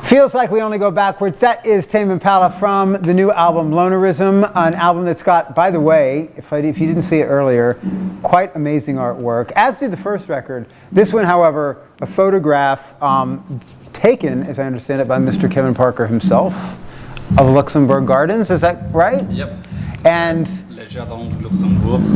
Feels like we only go backwards. That is Tame Impala from the new album Lonerism, an album that's got, by the way, if you didn't see it earlier, quite amazing artwork, as did the first record. This one, however, a photograph taken, as I understand it, by Mr. Kevin Parker himself of Luxembourg Gardens. Is that right? Yep. And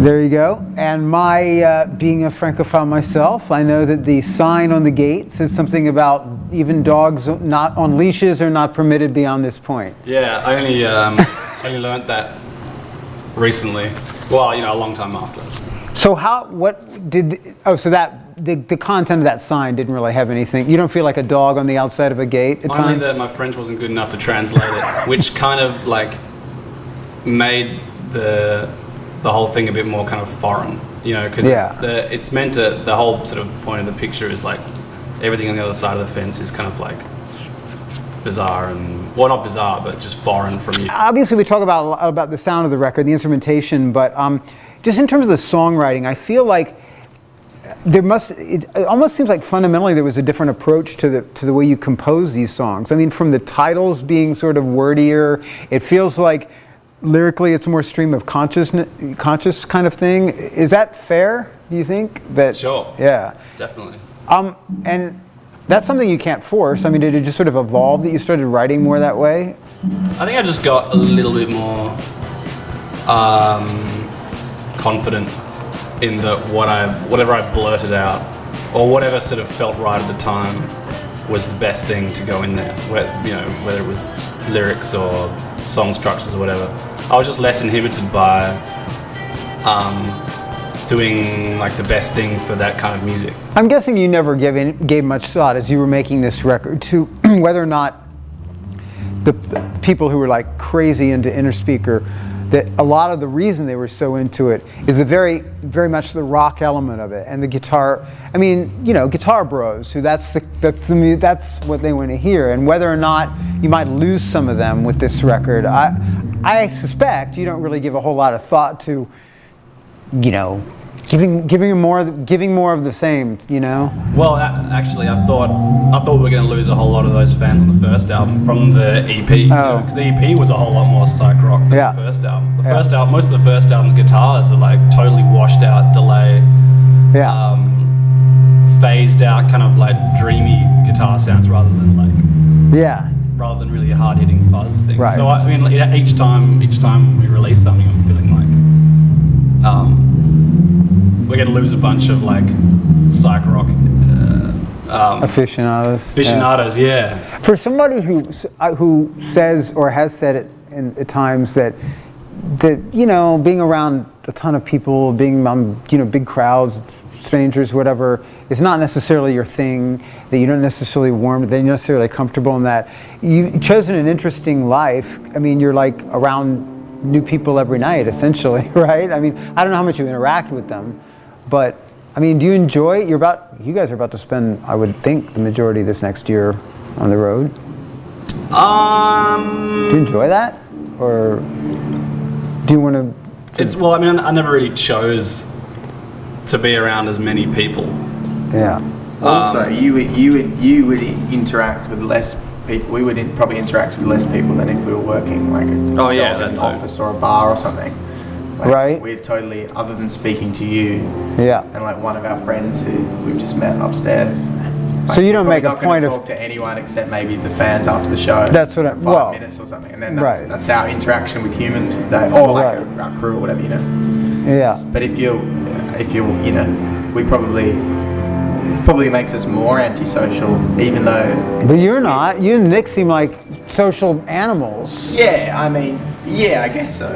there you go. And my being a Francophile myself, I know that the sign on the gate says something about even dogs not on leashes are not permitted beyond this point. Yeah, I only learned that recently. Well, a long time after. So the content of that sign didn't really have anything. You don't feel like a dog on the outside of a gate at times? Only that my French wasn't good enough to translate it, which kind of made the whole thing a bit more kind of foreign, because it's meant to, the whole sort of point of the picture is everything on the other side of the fence is kind of bizarre and, well, not bizarre, but just foreign from you. Obviously we talk about the sound of the record, the instrumentation, but just in terms of the songwriting, I feel like it almost seems like fundamentally there was a different approach to the way you compose these songs. I mean, from the titles being sort of wordier, it feels like lyrically it's more stream of conscious kind of thing. Is that fair, do you think? Sure. Yeah. Definitely. And that's something you can't force. I mean, did it just sort of evolve that you started writing more that way? I think I just got a little bit more confident in that whatever I blurted out or whatever sort of felt right at the time was the best thing to go in there, whether it was lyrics or song structures or whatever. I was just less inhibited by doing the best thing for that kind of music. I'm guessing you never gave much thought as you were making this record to whether or not the people who were crazy into Inner Speaker, that a lot of the reason they were so into it is the very, very much the rock element of it and the guitar. I mean, guitar bros, who that's what they want to hear, and whether or not you might lose some of them with this record. I suspect you don't really give a whole lot of thought to, giving more of the same, Well, actually, I thought we were going to lose a whole lot of those fans on the first album from the EP. Because the EP was a whole lot more psych rock than the first album. The first album, most of the first album's guitars are totally washed out, delay, phased out, kind of dreamy guitar sounds rather than really hard hitting fuzz things. Right. So I mean, each time we release something, I'm feeling we're going to lose a bunch of psych rock aficionados. Yeah. For somebody who says or has said it at times that being around a ton of people, being big crowds, strangers, whatever, is not necessarily your thing, that you don't necessarily warm, that you're not necessarily comfortable in that. You've chosen an interesting life. I mean, you're around new people every night, essentially, right? I mean, I don't know how much you interact with them, but I mean, do you enjoy? You guys are about to spend, I would think, the majority of this next year on the road. Do you enjoy that, or do you want to? Well, I mean, I never really chose to be around as many people. Yeah. Also, you would interact with less people. We would probably interact with less people than if we were working in an office or a bar or something. Right. We're totally, other than speaking to you, and one of our friends who we've just met upstairs. So you don't make a point of talk to anyone except maybe the fans after the show. That's what 5 minutes or something, and then that's our interaction with humans for the day, or our crew or whatever, Yeah. But if you, we probably makes us more antisocial, even though. But you're not. You and Nick seem like social animals. Yeah, I mean, I guess so.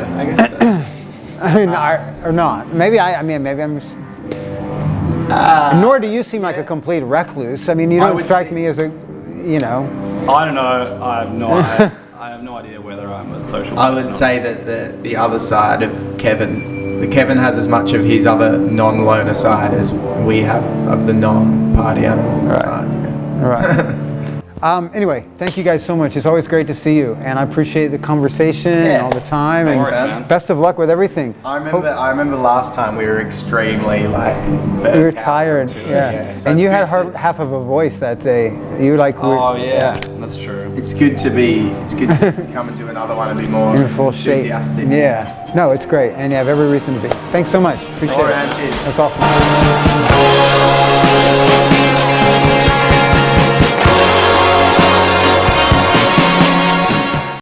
I mean, or not. Maybe I'm just. Nor do you seem like a complete recluse. I mean, you don't strike me as a, I don't know. I have no idea whether I'm a social person. I would say that the other side of Kevin has as much of his other non-loner side as we have of the non-party animal side. Right. Anyway, thank you guys so much. It's always great to see you, and I appreciate the conversation and all the time. Thanks, and man. best of luck with everything. I remember last time we were extremely like we were tired. Yeah. So and you had half of a voice that day. You like. That's true. It's good to come and do another one and be more in full shape. enthusiastic. Yeah. No, it's great, and you have every reason to be. Thanks so much. Appreciate it. Cheers. That's awesome.